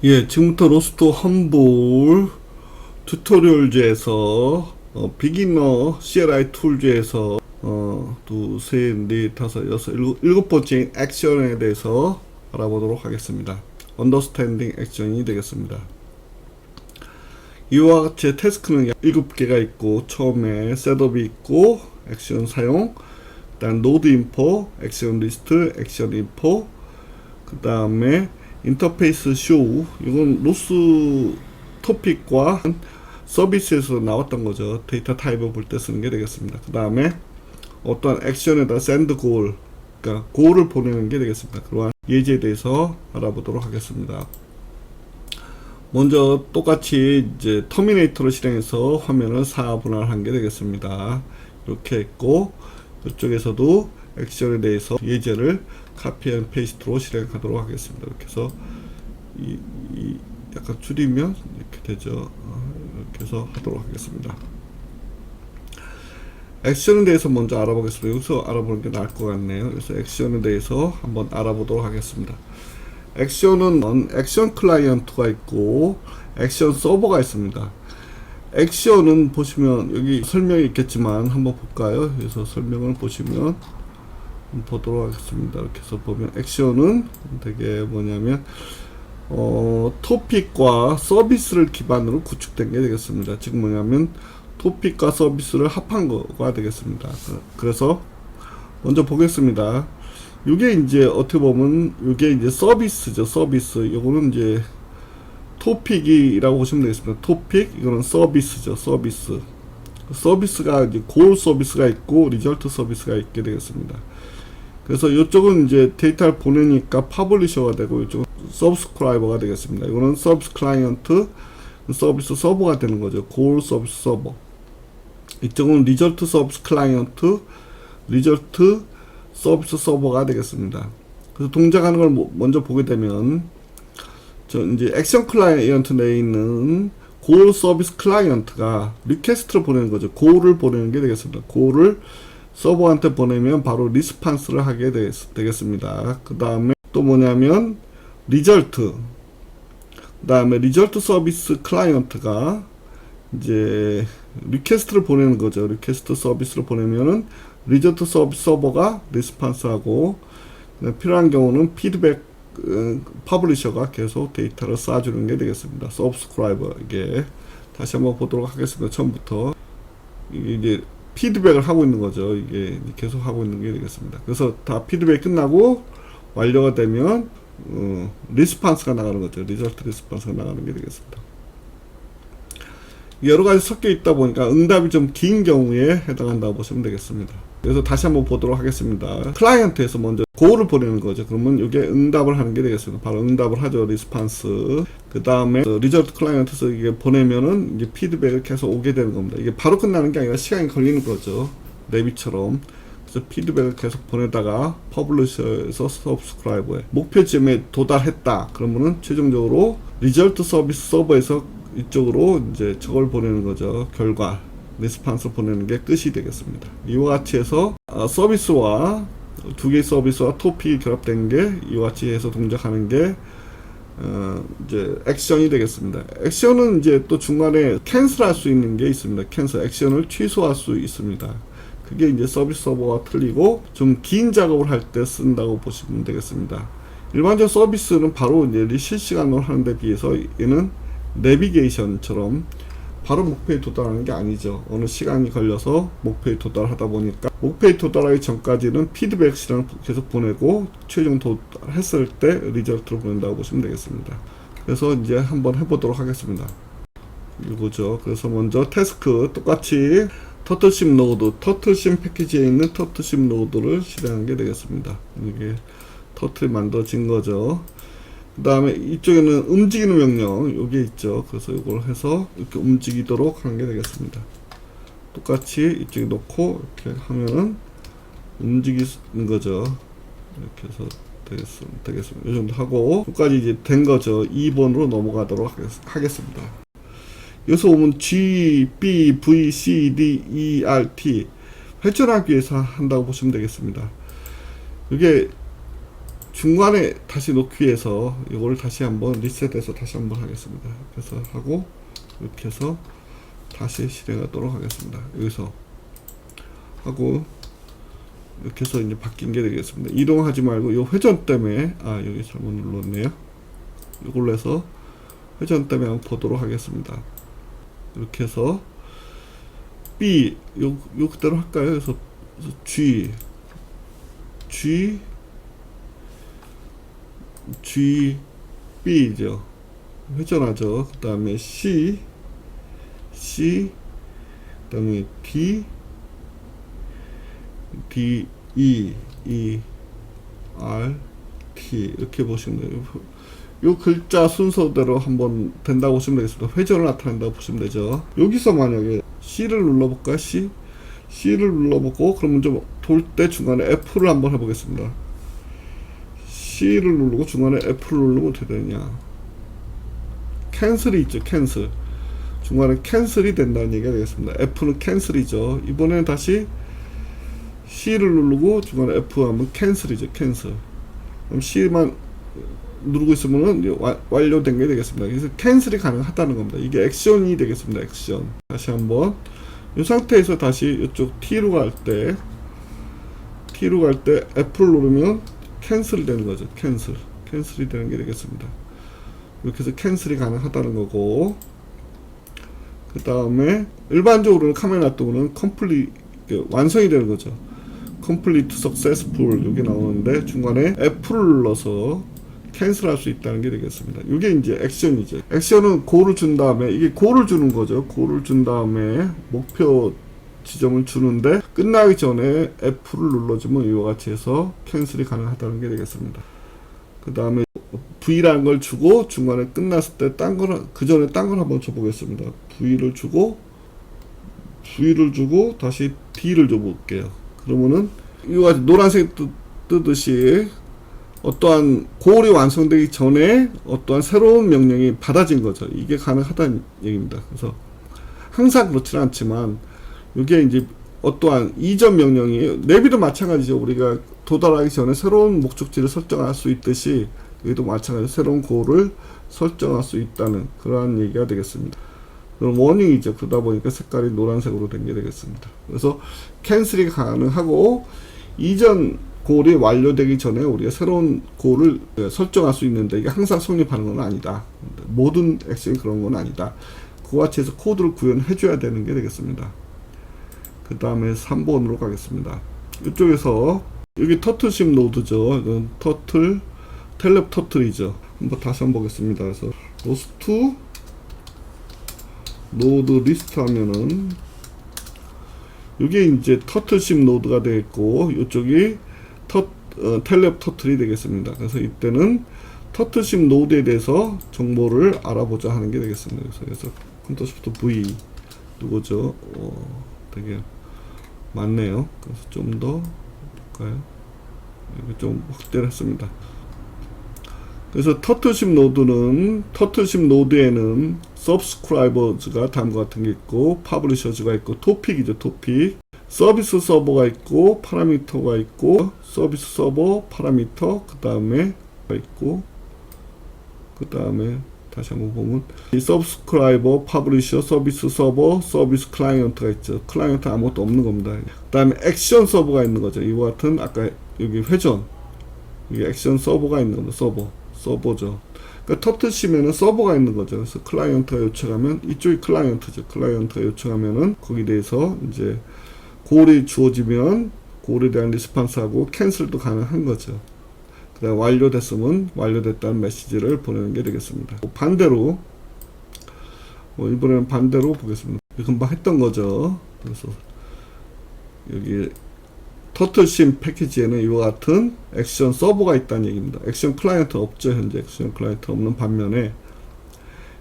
예, 지금부터 로스트 험블 튜토리얼즈에서 비기너 CLI 툴즈에서 둘, 셋, 넷, 다섯, 여섯, 일곱 번째 액션에 대해서 알아보도록 하겠습니다. 언더스탠딩 액션이 되겠습니다. 이와 같이 태스크는 7개가 있고, 처음에 셋업이 있고, 액션 사용, 그 다음 노드 인포, 액션 리스트, 액션 인포, 그 다음에 인터페이스 쇼, 이건 로스 토픽과 서비스에서 나왔던 거죠. 데이터 타입을 볼 때 쓰는 게 되겠습니다. 그 다음에 어떤 액션에다 send goal, 그러니까 goal을 보내는 게 되겠습니다. 그러한 예제에 대해서 알아보도록 하겠습니다. 먼저 똑같이 이제 터미네이터를 실행해서 화면을 4분할한 게 되겠습니다. 이렇게 했고, 이쪽에서도 액션에 대해서 예제를 카피 앤 페이스트로 실행하도록 하겠습니다. 이렇게 해서 약간 줄이면 이렇게 되죠. 이렇게 해서 하도록 하겠습니다. 액션에 대해서 먼저 알아보겠습니다. 여기서 알아보는 게 나을 것 같네요. 그래서 액션에 대해서 한번 알아보도록 하겠습니다. 액션은 액션 클라이언트가 있고 액션 서버가 있습니다. 액션은 보시면 여기 설명이 있겠지만 한번 볼까요? 그래서 설명을 보시면 보도록 하겠습니다. 이렇게 해서 보면 액션은 되게 뭐냐면 토픽과 서비스를 기반으로 구축된 게 되겠습니다. 즉 뭐냐면 토픽과 서비스를 합한 거가 되겠습니다. 그래서 먼저 보겠습니다. 이게 이제 어떻게 보면 이게 이제 서비스죠. 서비스. 요거는 이제 토픽이라고 보시면 되겠습니다. 토픽, 이거는 서비스죠. 서비스. 서비스가 이제 골 서비스가 있고 리절트 서비스가 있게 되겠습니다. 그래서 이쪽은 이제 데이터를 보내니까 퍼블리셔가 되고, 이쪽은 서브스크라이버가 되겠습니다. 이거는 서비스 클라이언트, 서비스 서버가 되는 거죠. 골 서비스 서버. 이쪽은 리절트 서비스 클라이언트, 리절트 서비스 서버가 되겠습니다. 그래서 동작하는 걸 먼저 보게 되면, 이제 액션 클라이언트 내에 있는 골 서비스 클라이언트가 리퀘스트를 보내는 거죠. 골을 보내는 게 되겠습니다. 골을 서버한테 보내면 바로 리스판스를 하게 되겠습니다. 그 다음에 또 뭐냐면 리절트, 그 다음에 리절트 서비스 클라이언트가 이제 리퀘스트를 보내는 거죠. 리퀘스트 서비스를 보내면은 리절트 서비스 서버가 리스판스하고, 필요한 경우는 피드백 퍼블리셔가 계속 데이터를 쏴주는 게 되겠습니다. 서브스크라이버, 이게 다시 한번 보도록 하겠습니다. 처음부터 이게 이제 피드백을 하고 있는 거죠. 이게 계속 하고 있는 게 되겠습니다. 그래서 다 피드백 끝나고 완료가 되면 리스판스가 나가는 거죠. 리절트 리스판스가 나가는 게 되겠습니다. 여러 가지 섞여 있다 보니까 응답이 좀 긴 경우에 해당한다고 보시면 되겠습니다. 그래서 다시 한번 보도록 하겠습니다. 클라이언트에서 먼저 고를 보내는 거죠. 그러면 이게 응답을 하는 게 되겠습니다. 바로 응답을 하죠. 리스판스. 그 다음에 리절트 클라이언트에서 이게 보내면은 이게 피드백을 계속 오게 되는 겁니다. 이게 바로 끝나는 게 아니라 시간이 걸리는 거죠. 네비처럼. 그래서 피드백을 계속 보내다가 퍼블리셔에서 서브스크라이버에 목표점에 도달했다. 그러면은 최종적으로 리절트 서비스 서버에서 이쪽으로 이제 저걸 보내는 거죠. 결과 리스판스 보내는 게 끝이 되겠습니다. 이와 같이 해서 서비스와 두 개의 서비스와 토픽이 결합된 게 이와 같이 해서 동작하는 게 이제 액션이 되겠습니다. 액션은 이제 또 중간에 캔슬할 수 있는 게 있습니다. 캔슬, 액션을 취소할 수 있습니다. 그게 이제 서비스 서버가 틀리고 좀 긴 작업을 할 때 쓴다고 보시면 되겠습니다. 일반적 서비스는 바로 이제 실시간으로 하는 데 비해서 얘는 내비게이션처럼 바로 목표에 도달하는 게 아니죠. 어느 시간이 걸려서 목표에 도달하다 보니까 목표에 도달하기 전까지는 피드백 시간을 계속 보내고 최종 도달했을 때 리절트를 보낸다고 보시면 되겠습니다. 그래서 이제 한번 해보도록 하겠습니다. 이거죠. 그래서 먼저 태스크 똑같이 터틀심 노드, 터틀심 패키지에 있는 터틀심 노드를 실행하는 게 되겠습니다. 이게 터틀이 만들어진 거죠. 그 다음에 이쪽에는 움직이는 명령 여기 있죠. 그래서 이걸 해서 이렇게 움직이도록 하는 게 되겠습니다. 똑같이 이쪽에 놓고 이렇게 하면은 움직이는 거죠. 이렇게 해서 되겠습니다. 이 정도 하고 여기까지 이제 된 거죠. 2번으로 넘어가도록 하겠습니다. 여기서 보면 G, B, V, C, D, E, R, T 회전하기 위해서 한다고 보시면 되겠습니다. 이게 중간에 다시 놓기 위해서 이걸 다시 한번 리셋해서 다시 한번 하겠습니다. 그래서 하고 이렇게 해서 다시 실행하도록 하겠습니다. 여기서 하고 이렇게 해서 이제 바뀐 게 되겠습니다. 이동하지 말고 이 회전 때문에 여기 잘못 눌렀네요. 이걸로 해서 회전 때문에 한번 보도록 하겠습니다. 이렇게 해서 B 요 그대로 할까요? 그래서 G B죠. 회전하죠. 그 다음에 C 그 다음에 D E R T 이렇게 보시면 돼요. 요 글자 순서대로 한번 된다고 보시면 되겠습니다. 회전을 나타낸다고 보시면 되죠. 여기서 만약에 C를 눌러볼까요? C를 눌러보고 그러면 좀 돌 때 중간에 F를 한번 해보겠습니다. C를 누르고 중간에 F를 누르면 어떻게 되냐? 캔슬이 있죠. 캔슬. 중간에 캔슬이 된다는 얘기가 되겠습니다. F는 캔슬이죠. 이번에는 다시 C를 누르고 중간에 F 하면 캔슬이죠. 캔슬. 그럼 C만 누르고 있으면은 완료된 게 되겠습니다. 그래서 캔슬이 가능하다는 겁니다. 이게 액션이 되겠습니다. 액션. 다시 한번 이 상태에서 다시 이쪽 T로 갈 때 F를 누르면 캔슬이 되는 거죠. 캔슬이 되는 게 되겠습니다. 이렇게 해서 캔슬이 가능하다는 거고, 그 다음에 일반적으로는 카메라 놔두고는 완성이 되는 거죠. complete successful 여기 나오는데 중간에 F를 눌러서 캔슬할 수 있다는 게 되겠습니다. 이게 이제 액션이죠. 액션은 고를 준 다음에 이게 고를 주는 거죠. 고를 준 다음에 목표 지점을 주는데 끝나기 전에 F를 눌러주면 이와 같이 해서 캔슬이 가능하다는 게 되겠습니다. 그 다음에 V라는 걸 주고 중간에 끝났을 때 그 전에 딴 걸 한번 줘보겠습니다. V를 주고 다시 D를 줘볼게요. 그러면은 이와 같이 노란색 뜨듯이 어떠한 고울이 완성되기 전에 어떠한 새로운 명령이 받아진 거죠. 이게 가능하다는 얘기입니다. 그래서 항상 그렇지는 않지만 이게 이제 어떠한 이전 명령이 내비도 마찬가지죠. 우리가 도달하기 전에 새로운 목적지를 설정할 수 있듯이 여기도 마찬가지로 새로운 고울을 설정할 수 있다는 그러한 얘기가 되겠습니다. 그럼 워닝이죠. 그러다 보니까 색깔이 노란색으로 된 게 되겠습니다. 그래서 캔슬이 가능하고 이전 고울이 완료되기 전에 우리가 새로운 고울을 설정할 수 있는데 이게 항상 성립하는 건 아니다. 모든 액션이 그런 건 아니다. 그와 같이 해서 코드를 구현해 줘야 되는 게 되겠습니다. 그 다음에 3번으로 가겠습니다. 이쪽에서 여기 터틀십 노드죠. 이건 텔렙 터틀이죠. 한번 다시 한번 보겠습니다. 그래서 로스트 노드 리스트 하면은 이게 이제 터틀십 노드가 되겠고 이쪽이 텔렙 터틀이 되겠습니다. 그래서 이때는 터틀십 노드에 대해서 정보를 알아보자 하는 게 되겠습니다. 그래서 컨트롤 시프트 V 누구죠? 되게 많네요. 그래서 좀 더 볼까요? 여기 좀 확대를 했습니다. 그래서 터틀십 노드에는 subscribers가 다음과 같은 게 있고 publishers가 있고 토픽이죠. 토픽 서비스 서버가 있고 파라미터가 있고 서비스 서버 파라미터 그 다음에 다시 한번 보면 이 서브스크라이버, 퍼블리셔, 서비스 서버, 서비스 클라이언트가 있죠. 클라이언트 아무것도 없는 겁니다. 그 다음에 액션 서버가 있는 거죠. 이와 같은 아까 여기 회전 여기 액션 서버가 있는 겁니다. 서버죠. 그러니까 터틀십에는 서버가 있는 거죠. 그래서 클라이언트가 요청하면 이쪽이 클라이언트죠. 클라이언트가 요청하면은 거기에 대해서 이제 고울이 주어지면 고울에 대한 리스판스하고 캔슬도 가능한 거죠. 그 다음 완료됐으면 완료됐다는 메시지를 보내는 게 되겠습니다. 반대로 이번에는 반대로 보겠습니다. 금방 했던 거죠. 그래서 여기 터틀십 패키지에는 이와 같은 액션 서버가 있다는 얘기입니다. 액션 클라이언트 없죠. 현재 액션 클라이언트 없는 반면에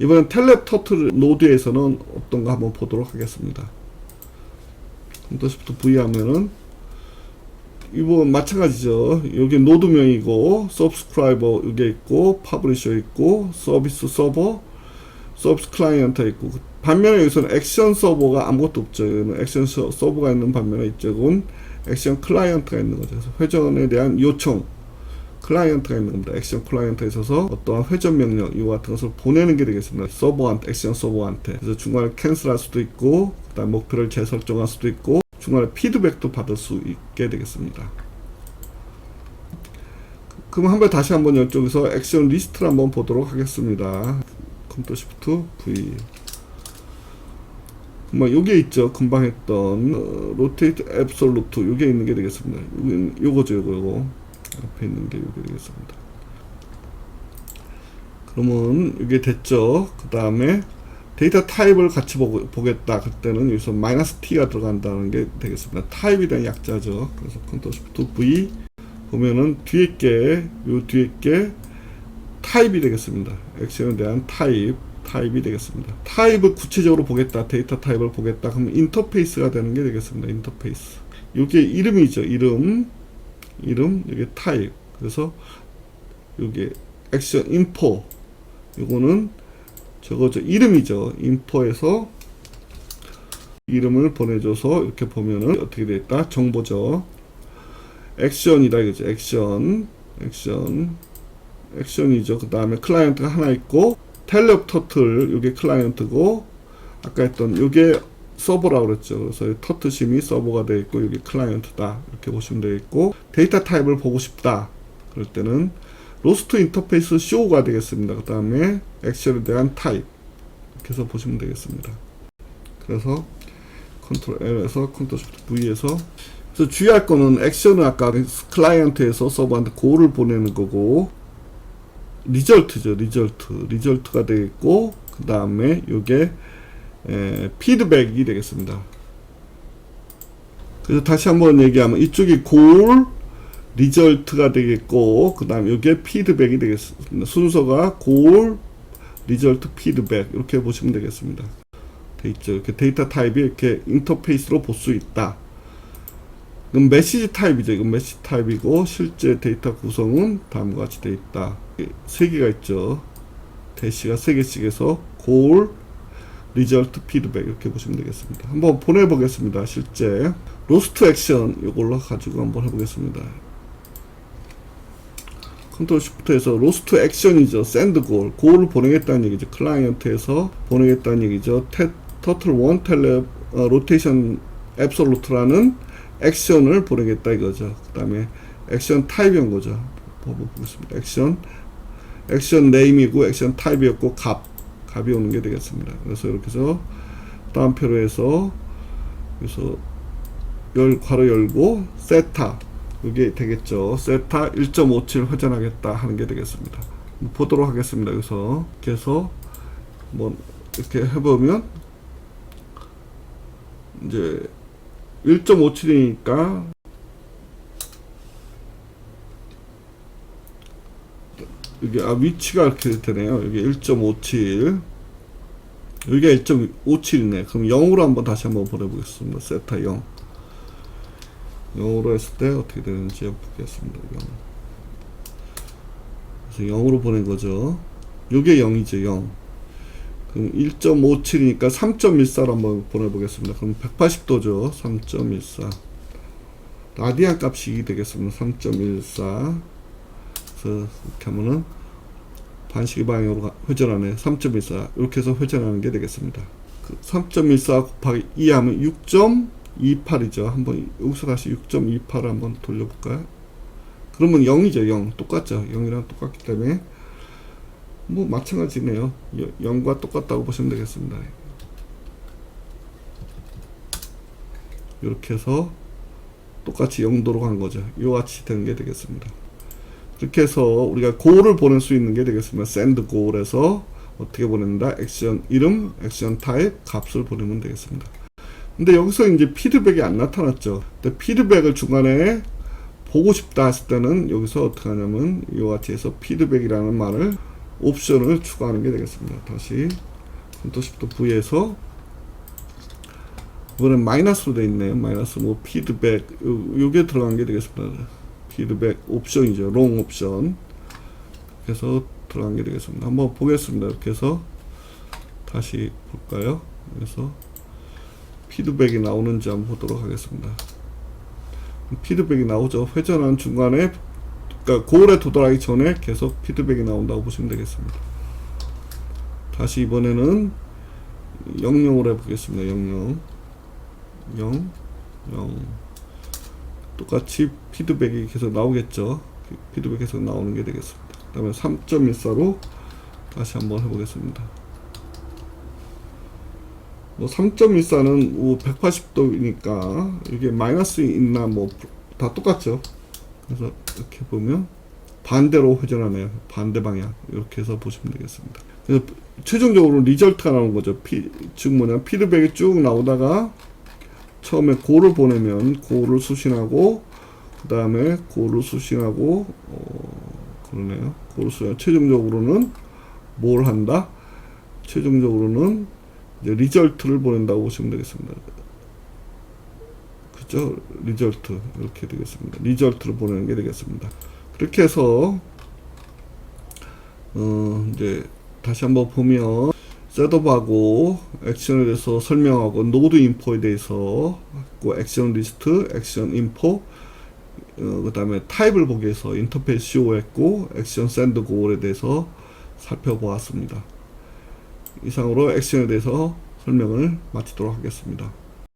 이번엔 텔렙 터틀 노드에서는 어떤가 한번 보도록 하겠습니다. 컨트롤 시프트 V 하면은 이거 마찬가지죠. 여기 노드명이고 서브스크라이버 여기 있고 퍼블리셔 있고 서비스 서버 서비스 클라이언트 있고 반면에 여기서는 액션 서버가 아무것도 없죠. 여기는 액션 서버가 있는 반면에 이쪽은 액션 클라이언트가 있는 거죠. 그래서 회전에 대한 요청 클라이언트가 있는 겁니다. 액션 클라이언트에 있어서 어떠한 회전 명령 이와 같은 것을 보내는 게 되겠습니다. 서버한테, 액션 서버한테. 그래서 중간에 캔슬할 수도 있고, 그다음 목표를 재설정할 수도 있고, 중간에 피드백도 받을 수 있게 되겠습니다. 그럼 다시 한번 이쪽에서 액션 리스트를 한번 보도록 하겠습니다. 컨트롤 시프트 V. 요게 있죠. 금방 했던 로테이트 앱솔루트 요게 있는 게 되겠습니다. 요거죠. 요거 앞에 있는 게 요게 되겠습니다. 그러면 이게 됐죠. 그 다음에 데이터 타입을 같이 보겠다. 그때는 여기서 -t가 들어간다는 게 되겠습니다. 타입에 대한 약자죠. 그래서 컨트롤 시프트 V 보면은 뒤에 게 타입이 되겠습니다. 액션에 대한 타입이 되겠습니다. 타입을 구체적으로 보겠다. 데이터 타입을 보겠다. 그럼 인터페이스가 되는 게 되겠습니다. 인터페이스. 이게 이름이죠. 이름, 이게 타입. 그래서 이게 액션 인포. 요거는 저거죠. 이름이죠. 인포에서 이름을 보내줘서 이렇게 보면은 어떻게 되어 있다? 정보죠. 액션이다 이거죠. 액션이죠. 그 다음에 클라이언트가 하나 있고, 텔레업 터틀, 요게 클라이언트고, 아까 했던 요게 서버라고 그랬죠. 그래서 터틀심이 서버가 되어 있고, 요게 클라이언트다. 이렇게 보시면 되겠고, 데이터 타입을 보고 싶다. 그럴 때는 로스트 인터페이스 쇼가 되겠습니다. 그 다음에 액션에 대한 타입. 이렇게 해서 보시면 되겠습니다. 그래서 컨트롤 L에서 컨트롤 Shift V에서 그래서 주의할 거는 액션은 아까 클라이언트에서 서버한테 고를 보내는 거고, 리절트죠. 리절트가 되겠고, 그 다음에 요게 피드백이 되겠습니다. 그래서 다시 한번 얘기하면 이쪽이 골 리절트가 되겠고, 그 다음 요게 피드백이 되겠습니다. 순서가 골 리절트 피드백 이렇게 보시면 되겠습니다. 돼 있죠. 이렇게 데이터 타입이 이렇게 인터페이스로 볼 수 있다. 이건 메시지 타입이죠. 이건 메시지 타입이고, 실제 데이터 구성은 다음과 같이 되어 있다. 3개가 있죠. 대시가 3개씩 해서 골, 리절트, 피드백 이렇게 보시면 되겠습니다. 한번 보내보겠습니다. 실제 로스트 액션 이걸로 가지고 한번 해보겠습니다. 컨트롤 시프트에서 로스트 액션이죠. 샌드 골을 보내겠다는 얘기죠. 클라이언트에서 보내겠다는 얘기죠. 터틀 1 텔레 로테이션 앱솔루트라는 액션을 보내겠다 이거죠. 그 다음에 액션 타입인 거죠. 보겠습니다. 액션 네임이고 액션 타입이었고 값이 오는 게 되겠습니다. 그래서 이렇게 해서 다음 표로에서 그래서 괄호 열고 세타 이게 되겠죠. 세타 1.57 회전하겠다 하는 게 되겠습니다. 보도록 하겠습니다. 그래서 이렇게 해서 이렇게 해보면 이제 1.57이니까 이게 위치가 이렇게 되네요. 여기 1.57 여기가 1.57이네. 그럼 0으로 한번 다시 한번 보내보겠습니다. 세타 0으로 했을 때 어떻게 되는지 보겠습니다. 0. 그래서 0으로 보낸 거죠. 요게 0이죠. 0. 그럼 1.57이니까 3.14로 한번 보내보겠습니다. 그럼 180도죠. 3.14. 라디안 값이 되겠습니다. 3.14. 그래서 이렇게 하면은 반시계 방향으로 회전하네. 3.14. 이렇게 해서 회전하는 게 되겠습니다. 그 3.14 곱하기 2 하면 6.28이죠. 한번 여기서 다시 6.28을 한번 돌려볼까요? 그러면 0이죠. 0. 똑같죠. 0이랑 똑같기 때문에 마찬가지네요. 0과 똑같다고 보시면 되겠습니다. 이렇게 해서 똑같이 0도로 간 거죠. 이같이 되는 게 되겠습니다. 그렇게 해서 우리가 고를 보낼 수 있는 게 되겠습니다. send goal에서 어떻게 보낸다? 액션 이름, 액션 타입, 값을 보내면 되겠습니다. 근데 여기서 이제 피드백이 안 나타났죠. 근데 피드백을 중간에 보고 싶다 했을 때는 여기서 어떻게 하냐면 이와 같이 해서 피드백이라는 말을 옵션을 추가하는 게 되겠습니다. 다시 컨트롤 시프트 V에서 이번엔 마이너스로 되어 있네요. 마이너스 피드백 요게 들어간 게 되겠습니다. 피드백 옵션이죠. 롱 옵션. 그래서 들어간 게 되겠습니다. 한번 보겠습니다. 이렇게 해서 다시 볼까요? 그래서 피드백이 나오는지 한번 보도록 하겠습니다. 피드백이 나오죠. 회전한 중간에 그러니까 고울에 도달하기 전에 계속 피드백이 나온다고 보시면 되겠습니다. 다시 이번에는 00으로 해보겠습니다. 00 0 0 똑같이 피드백이 계속 나오겠죠. 피드백 계속 나오는 게 되겠습니다. 그 다음에 3.14로 다시 한번 해보겠습니다. 뭐 3.14는 180도이니까 이게 마이너스 있나 뭐 다 똑같죠. 그래서 이렇게 보면 반대로 회전하네요. 반대 방향 이렇게 해서 보시면 되겠습니다. 그래서 최종적으로 리절트가 나오는 거죠. 즉 뭐냐, 피드백이 쭉 나오다가 처음에 고를 보내면 고를 수신하고 그 다음에 고를 수신하고 그러네요. 고를 수신. 최종적으로는 뭘 한다? 최종적으로는 이제 리절트를 보낸다고 보시면 되겠습니다. 그죠? 리절트 이렇게 되겠습니다. 리절트를 보내는 게 되겠습니다. 그렇게 해서 이제 다시 한번 보면 셋업하고 액션에 대해서 설명하고 노드 인포에 대해서 액션 리스트, 액션 인포, 그 다음에 타입을 보기 위해서 인터페이스 쇼 했고 액션 샌드 고울에 대해서 살펴보았습니다. 이상으로 액션에 대해서 설명을 마치도록 하겠습니다.